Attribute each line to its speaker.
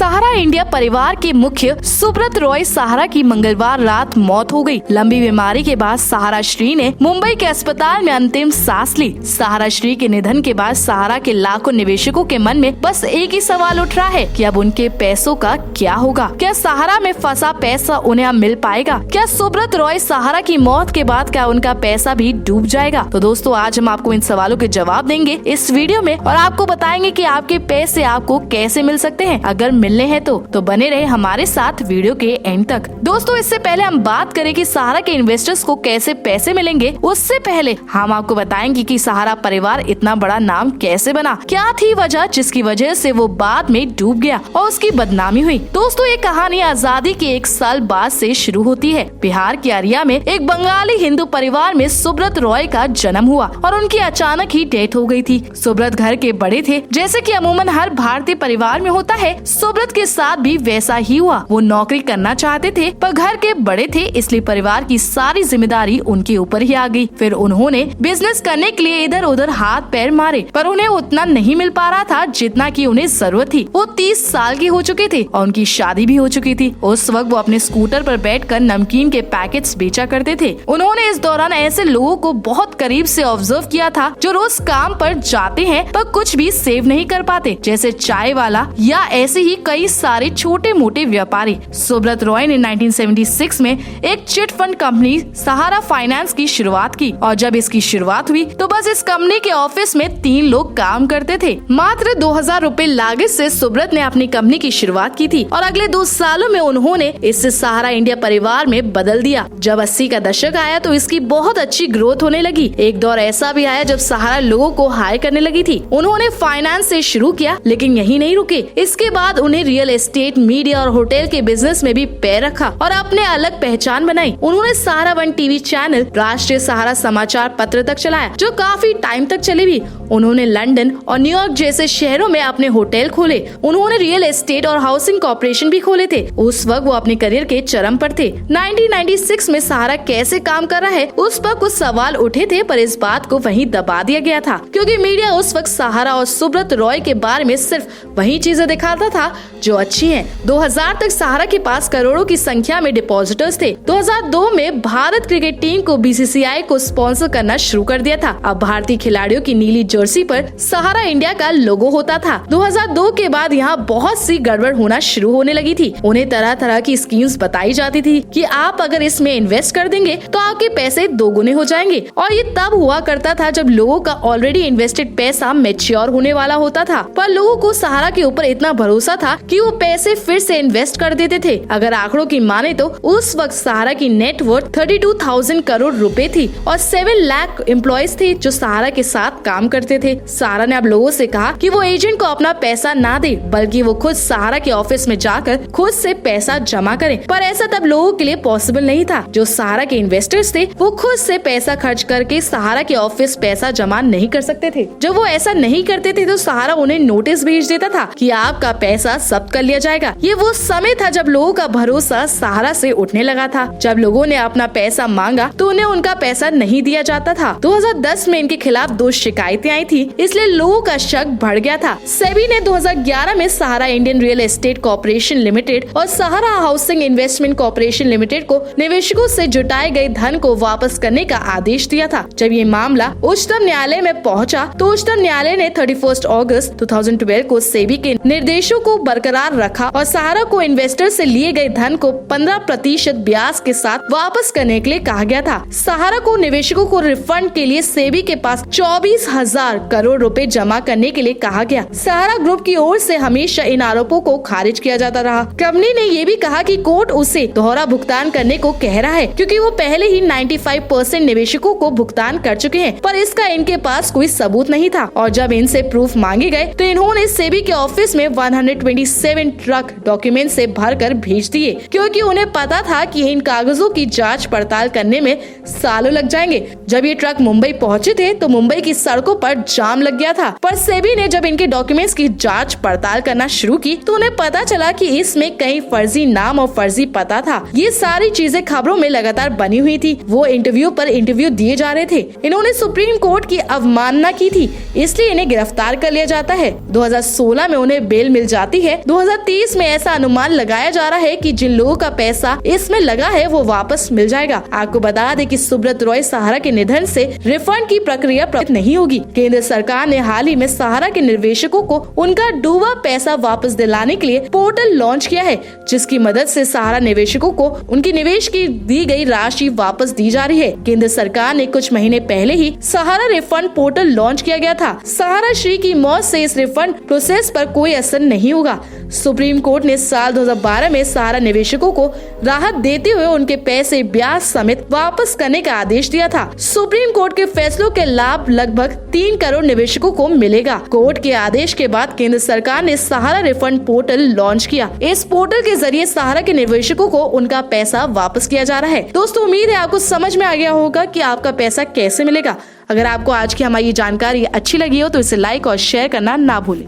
Speaker 1: सहारा India परिवार के मुख्य सुब्रत रॉय सहारा की मंगलवार रात मौत हो गई। लंबी बीमारी के बाद सहारा श्री ने मुंबई के अस्पताल में अंतिम सांस ली। सहारा श्री के निधन के बाद सहारा के लाखों निवेशकों के मन में बस एक ही सवाल उठ रहा है कि अब उनके पैसों का क्या होगा। क्या सहारा में फंसा पैसा उन्हें अब मिल पाएगा? क्या सुब्रत रॉय सहारा की मौत के बाद क्या उनका पैसा भी डूब जाएगा? तो दोस्तों, आज हम आपको इन सवालों के जवाब देंगे इस वीडियो में और आपको बताएंगे कि आपके पैसे आपको कैसे मिल सकते हैं। अगर मिलने हैं तो बने रहे हमारे साथ वीडियो के एंड तक। दोस्तों, इससे पहले हम बात करें कि सहारा के इन्वेस्टर्स को कैसे पैसे मिलेंगे, उससे पहले हम आपको बताएंगे कि सहारा परिवार इतना बड़ा नाम कैसे बना, क्या थी वजह जिसकी वजह से वो बाद में डूब गया और उसकी बदनामी हुई। दोस्तों, ये कहानी आजादी के 1 साल बाद से शुरू होती है। बिहार के अरिया में एक बंगाली हिंदू परिवार में सुब्रत रॉय का जन्म हुआ और उनकी अचानक ही डेथ हो गई थी। सुब्रत घर के बड़े थे, जैसे कि अमूमन हर भारतीय परिवार में होता है। सुब्रत के साथ भी वैसा ही हुआ। वो नौकरी करना चाहते थे पर घर के बड़े थे, इसलिए परिवार की सारी जिम्मेदारी उनके ऊपर ही आ गई। फिर उन्होंने बिजनेस करने के लिए इधर उधर हाथ पैर मारे पर उन्हें उतना नहीं मिल पा रहा था जितना कि उन्हें जरूरत थी। वो 30 साल के हो चुके थे और उनकी शादी भी हो चुकी थी। उस वक्त वो अपने स्कूटर पर बैठकर नमकीन के पैकेट्स बेचा करते थे। उन्होंने इस दौरान ऐसे लोगों को बहुत करीब से ऑब्जर्व किया था जो रोज काम पर जाते हैं पर कुछ भी सेव नहीं कर पाते, जैसे चाय वाला या ऐसे ही कई सारे छोटे मोटे व्यापारी। सुब्रत रॉय ने 1976 में एक चिट फंड कंपनी सहारा फाइनेंस की शुरुआत की और जब इसकी शुरुआत हुई तो बस इस कंपनी के ऑफिस में 3 लोग काम करते थे। मात्र 2000 रुपए लागत से सुब्रत ने अपनी कंपनी की शुरुआत की थी और अगले 2 सालों में उन्होंने इसे सहारा इंडिया परिवार में बदल दिया। जब 80 का दशक आया तो इसकी बहुत अच्छी ग्रोथ होने लगी। एक दौर ऐसा भी आया जब सहारा लोगों को हायर करने लगी थी। उन्होंने फाइनेंस से शुरू किया लेकिन यही नहीं रुके। इसके बाद उन्हें रियल एस्टेट, मीडिया और होटल के बिजनेस में भी पैर रखा और अपने अलग पहचान बनाई। उन्होंने सहारा 1 टीवी चैनल, राष्ट्रीय सहारा समाचार पत्र तक चलाया जो काफी टाइम तक चले भी। उन्होंने लंदन और न्यूयॉर्क जैसे शहरों में अपने होटल खोले। उन्होंने रियल एस्टेट और हाउसिंग कॉर्पोरेशन भी खोले थे। उस वक्त वो अपने करियर के चरम पर थे। 1996 में सहारा कैसे काम कर रहा है उस पर कुछ सवाल उठे थे पर इस बात को वहीं दबा दिया गया था क्योंकि मीडिया उस वक्त सहारा और सुब्रत रॉय के बारे में सिर्फ वही चीजें दिखाता था जो अच्छी हैं। 2000 तक सहारा के पास करोड़ों की संख्या में डिपॉजिटर्स थे। 2002 में भारत क्रिकेट टीम को बीसीसीआई को स्पॉन्सर करना शुरू कर दिया था। अब भारतीय खिलाड़ियों की नीली जर्सी पर सहारा इंडिया का लोगो होता था। 2002 के बाद यहाँ बहुत सी गड़बड़ होना शुरू होने लगी थी। उन्हें तरह तरह की स्कीम्स बताई जाती थी कि आप अगर इसमें इन्वेस्ट कर देंगे तो आपके पैसे 2 गुने हो जाएंगे और ये तब हुआ करता था जब लोगों का ऑलरेडी इन्वेस्टेड पैसा मैच्योर होने वाला होता था। पर लोगों को सहारा के ऊपर इतना भरोसा था कि वो पैसे फिर से इन्वेस्ट कर देते थे। अगर आंकड़ों की माने तो उस वक्त सहारा की नेटवर्थ 32,000 करोड़ रुपए थी और 7 लाख एम्प्लॉयज थे जो सहारा के साथ काम करते थे। सहारा ने अब लोगों से कहा कि वो एजेंट को अपना पैसा ना दे बल्कि वो खुद सहारा के ऑफिस में जाकर खुद से पैसा जमा करें। पर ऐसा तब लोगों के लिए पॉसिबल नहीं था। जो सहारा के इन्वेस्टर्स थे वो खुद से पैसा खर्च करके सहारा के ऑफिस पैसा जमा नहीं कर सकते थे। जब वो ऐसा नहीं करते थे तो सहारा उन्हें नोटिस भेज देता था कि आपका पैसा जब्त कर लिया जाएगा। ये वो समय था जब लोगों का भरोसा सहारा से उठने लगा था। जब लोगों ने अपना पैसा मांगा तो उन्हें उनका पैसा नहीं दिया जाता था। 2010 में इनके खिलाफ 2 शिकायतें आई थी, इसलिए लोगों का शक बढ़ गया था। सेबी ने 2011 में Sahara Indian Real Estate Corporation Limited और Sahara Housing Investment Corporation Limited को निवेशकों से जुटाए गए धन को वापस करने का आदेश दिया था। जब ये मामला उच्चतम न्यायालय में पहुंचा तो उच्चतम न्यायालय ने 31 अगस्त 2012 को सेबी के निर्देशों को बरकरार रखा और सहारा को इन्वेस्टर से लिए गए धन को 15% ब्याज के साथ वापस करने के लिए कहा गया था। सहारा को निवेशकों को रिफंड के लिए सेबी के पास 24,000 करोड़ रुपए जमा करने के लिए कहा गया। सहारा ग्रुप की ओर से हमेशा इन आरोपों को खारिज किया जाता रहा। कंपनी ने ये भी कहा कि कोर्ट उसे दोहरा भुगतान करने को कह रहा है क्योंकि वो पहले ही 95% निवेशकों को भुगतान कर चुके हैं, पर इसका इनके पास कोई सबूत नहीं था। और जब इनसे प्रूफ मांगे गए तो इन्होंने सेबी के ऑफिस में 127 ट्रक डॉक्यूमेंट से भरकर भेज दिए क्योंकि उन्हें पता था कि इन कागजों की जांच पड़ताल करने में सालों लग जाएंगे। जब ये ट्रक मुंबई पहुंचे थे तो मुंबई की सड़कों पर जाम लग गया था। पर सेबी ने जब इनके डॉक्यूमेंट्स की जांच पड़ताल करना शुरू की तो उन्हें पता चला कि इसमें कई फर्जी नाम और फर्जी पता था। ये सारी चीजें खबरों में लगातार बनी हुई थी। वो इंटरव्यू पर इंटरव्यू दिए जा रहे थे। इन्होंने सुप्रीम कोर्ट की अवमानना की थी, इसलिए इन्हें गिरफ्तार कर लिया जाता है। 2016 में उन्हें बेल मिल जाती है। 2030 में ऐसा अनुमान लगाया जा रहा है कि जिन लोगों का पैसा इसमें लगा है वो वापस मिल जाएगा। आपको बता दें कि सुब्रत रॉय सहारा के निधन से रिफंड की प्रक्रिया नहीं होगी। केंद्र सरकार ने हाल ही में सहारा के निवेशकों को उनका डूबा पैसा वापस दिलाने के लिए पोर्टल लॉन्च किया है, जिसकी मदद से सहारा निवेशकों को उनकी निवेश की दी गई राशि वापस दी जा रही है। केंद्र सरकार ने कुछ महीने पहले ही सहारा रिफंड पोर्टल लॉन्च किया गया था। सहारा श्री की मौत से इस रिफंड प्रोसेस पर कोई असर नहीं होगा। सुप्रीम कोर्ट ने साल 2012 में सहारा निवेशकों को राहत देते हुए उनके पैसे ब्याज समेत वापस करने का आदेश दिया था। सुप्रीम कोर्ट के फैसलों के लाभ लगभग 3 करोड़ निवेशकों को मिलेगा। कोर्ट के आदेश के बाद केंद्र सरकार ने सहारा रिफंड पोर्टल लॉन्च किया। इस पोर्टल के जरिए सहारा के निवेशकों को उनका पैसा वापस किया जा रहा है। दोस्तों, उम्मीद है आपको समझ में आ गया होगा कि आपका पैसा कैसे मिलेगा। अगर आपको आज की हमारी जानकारी अच्छी लगी हो तो इसे लाइक और शेयर करना ना भूलें।